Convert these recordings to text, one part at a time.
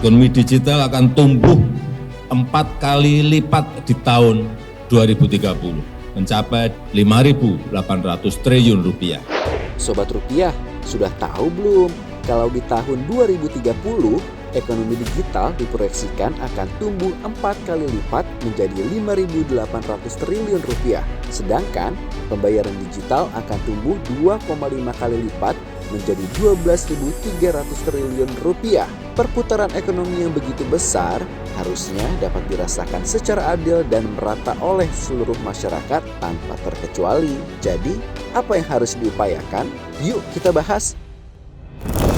Ekonomi digital akan tumbuh 4 kali lipat di tahun 2030, mencapai 5.800 triliun rupiah. Sobat Rupiah, sudah tahu belum kalau di tahun 2030 ekonomi digital diproyeksikan akan tumbuh 4 kali lipat menjadi 5.800 triliun rupiah. Sedangkan pembayaran digital akan tumbuh 2,5 kali lipat menjadi 12.300 triliun rupiah. Perputaran ekonomi yang begitu besar harusnya dapat dirasakan secara adil dan merata oleh seluruh masyarakat tanpa terkecuali. Jadi, apa yang harus diupayakan? Yuk kita bahas.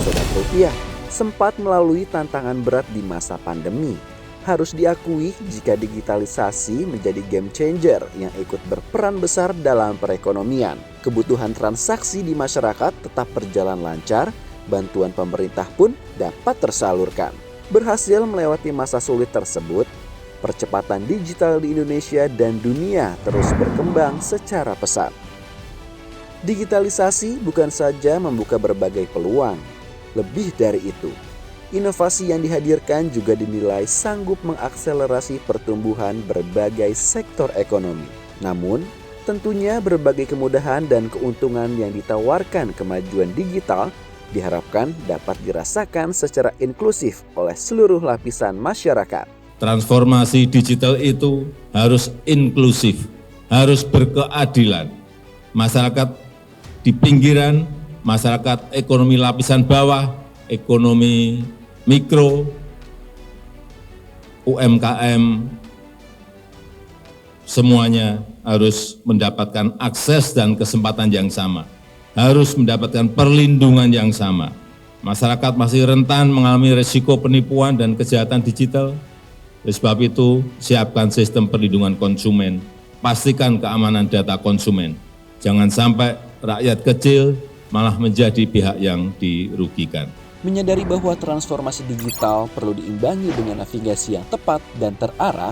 Sobat Rupiah, sempat melalui tantangan berat di masa pandemi. Harus diakui jika digitalisasi menjadi game changer yang ikut berperan besar dalam perekonomian. Kebutuhan transaksi di masyarakat tetap berjalan lancar, bantuan pemerintah pun dapat tersalurkan. Berhasil melewati masa sulit tersebut, percepatan digital di Indonesia dan dunia terus berkembang secara pesat. Digitalisasi bukan saja membuka berbagai peluang, lebih dari itu, inovasi yang dihadirkan juga dinilai sanggup mengakselerasi pertumbuhan berbagai sektor ekonomi. Namun, tentunya berbagai kemudahan dan keuntungan yang ditawarkan kemajuan digital diharapkan dapat dirasakan secara inklusif oleh seluruh lapisan masyarakat. Transformasi digital itu harus inklusif, harus berkeadilan. Masyarakat di pinggiran, masyarakat ekonomi lapisan bawah, ekonomi mikro, UMKM, semuanya harus mendapatkan akses dan kesempatan yang sama, harus mendapatkan perlindungan yang sama. Masyarakat masih rentan mengalami risiko penipuan dan kejahatan digital. Oleh sebab itu, siapkan sistem perlindungan konsumen, pastikan keamanan data konsumen. Jangan sampai rakyat kecil malah menjadi pihak yang dirugikan. Menyadari bahwa transformasi digital perlu diimbangi dengan navigasi yang tepat dan terarah,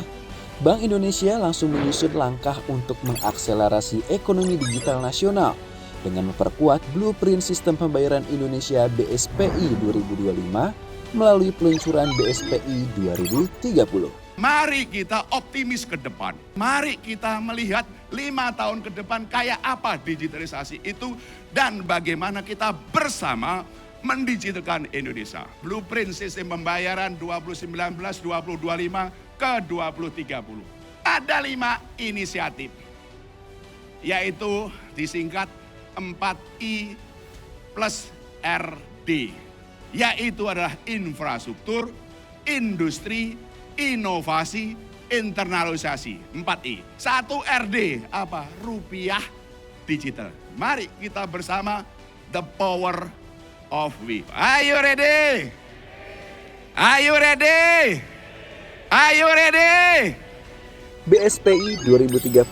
Bank Indonesia langsung menyusun langkah untuk mengakselerasi ekonomi digital nasional dengan memperkuat Blueprint Sistem Pembayaran Indonesia BSPI 2025 melalui peluncuran BSPI 2030. Mari kita optimis ke depan. Mari kita melihat 5 tahun ke depan kayak apa digitalisasi itu dan bagaimana kita bersama mendigitalkan Indonesia. Blueprint Sistem Pembayaran 2019-2025 ke 2030. Ada 5 inisiatif, yaitu disingkat 4I plus RD, yaitu adalah infrastruktur, industri, inovasi, internalisasi. 4I. 1 RD, apa? Rupiah digital. Mari kita bersama the power of we. Are you ready? Are you ready? Are you ready? BSPI 2030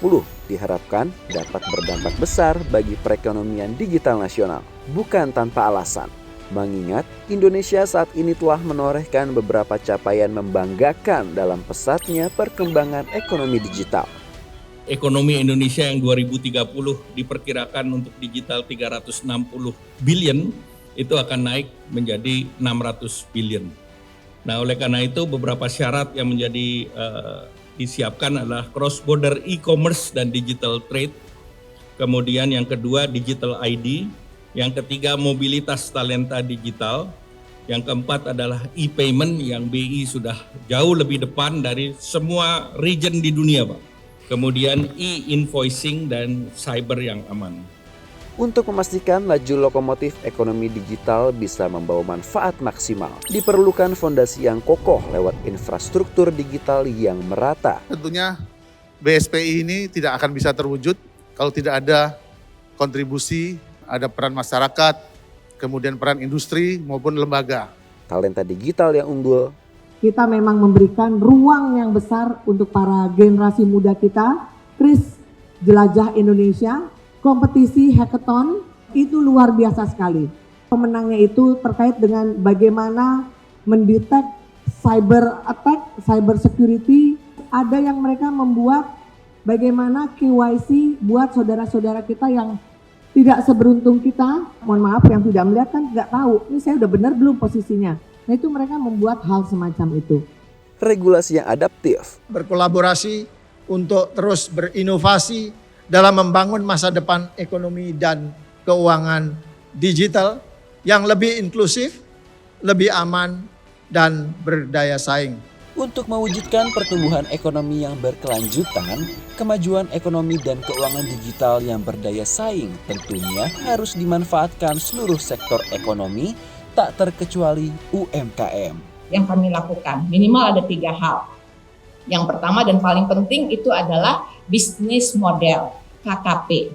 diharapkan dapat berdampak besar bagi perekonomian digital nasional. Bukan tanpa alasan, mengingat Indonesia saat ini telah menorehkan beberapa capaian membanggakan dalam pesatnya perkembangan ekonomi digital. Ekonomi Indonesia yang 2030 diperkirakan untuk digital 360 billion, itu akan naik menjadi 600 billion. Nah, oleh karena itu beberapa syarat yang menjadi disiapkan adalah cross-border e-commerce dan digital trade. Kemudian yang kedua digital ID. Yang ketiga mobilitas talenta digital. Yang keempat adalah e-payment yang BI sudah jauh lebih depan dari semua region di dunia, Pak. Kemudian e-invoicing dan cyber yang aman. Untuk memastikan laju lokomotif ekonomi digital bisa membawa manfaat maksimal, diperlukan fondasi yang kokoh lewat infrastruktur digital yang merata. Tentunya BSPI ini tidak akan bisa terwujud kalau tidak ada kontribusi, ada peran masyarakat, kemudian peran industri maupun lembaga. Talenta digital yang unggul. Kita memang memberikan ruang yang besar untuk para generasi muda kita. Kris Jelajah Indonesia, kompetisi hackathon itu luar biasa sekali. Pemenangnya itu terkait dengan bagaimana mendetek cyber attack, cyber security. Ada yang mereka membuat bagaimana KYC buat saudara-saudara kita yang tidak seberuntung kita. Mohon maaf yang tidak melihat kan tidak tahu, ini saya udah benar belum posisinya. Nah itu mereka membuat hal semacam itu. Regulasi yang adaptif, berkolaborasi untuk terus berinovasi dalam membangun masa depan ekonomi dan keuangan digital yang lebih inklusif, lebih aman, dan berdaya saing. untuk mewujudkan pertumbuhan ekonomi yang berkelanjutan, kemajuan ekonomi dan keuangan digital yang berdaya saing tentunya harus dimanfaatkan seluruh sektor ekonomi, tak terkecuali UMKM. Yang kami lakukan minimal ada 3 hal. Yang pertama dan paling penting itu adalah bisnis model KKP.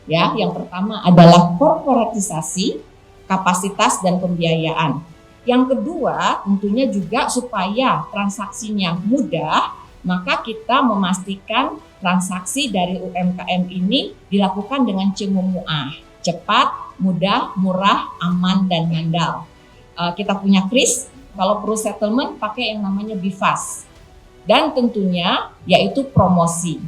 Ya, yang pertama adalah korporatisasi, kapasitas dan pembiayaan. Yang kedua, tentunya juga supaya transaksinya mudah, maka kita memastikan transaksi dari UMKM ini dilakukan dengan cemumuah, cepat, mudah, murah, aman, dan handal. Kita punya KRIS, kalau perlu settlement pakai yang namanya BIFAS. Dan tentunya yaitu promosi.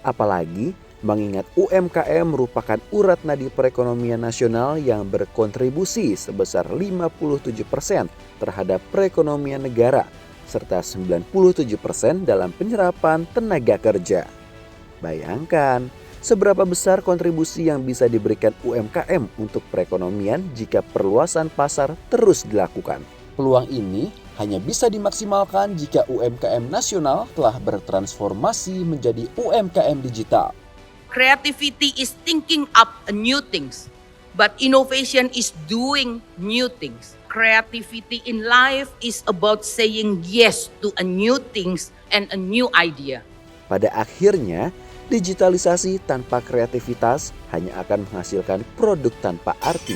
Apalagi mengingat UMKM merupakan urat nadi perekonomian nasional yang berkontribusi sebesar 57% terhadap perekonomian negara, serta 97% dalam penyerapan tenaga kerja. Bayangkan, seberapa besar kontribusi yang bisa diberikan UMKM untuk perekonomian jika perluasan pasar terus dilakukan. Peluang ini hanya bisa dimaksimalkan jika UMKM nasional telah bertransformasi menjadi UMKM digital. Creativity is thinking up new things, but innovation is doing new things. Creativity in life is about saying yes to a new things and a new idea. Pada akhirnya, digitalisasi tanpa kreativitas hanya akan menghasilkan produk tanpa arti.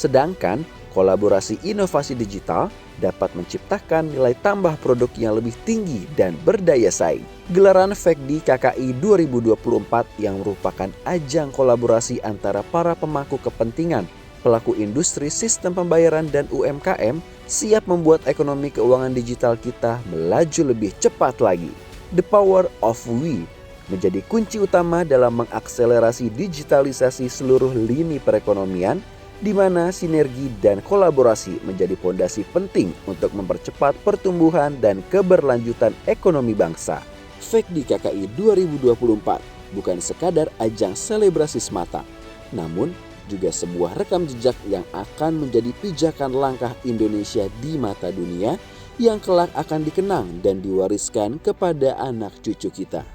Sedangkan kolaborasi inovasi digital dapat menciptakan nilai tambah produk yang lebih tinggi dan berdaya saing. Gelaran FECDI KKI 2024 yang merupakan ajang kolaborasi antara para pemangku kepentingan, pelaku industri sistem pembayaran dan UMKM siap membuat ekonomi keuangan digital kita melaju lebih cepat lagi. The power of we menjadi kunci utama dalam mengakselerasi digitalisasi seluruh lini perekonomian, di mana sinergi dan kolaborasi menjadi fondasi penting untuk mempercepat pertumbuhan dan keberlanjutan ekonomi bangsa. FECDI KKI 2024 bukan sekadar ajang selebrasi semata, namun juga sebuah rekam jejak yang akan menjadi pijakan langkah Indonesia di mata dunia yang kelak akan dikenang dan diwariskan kepada anak cucu kita.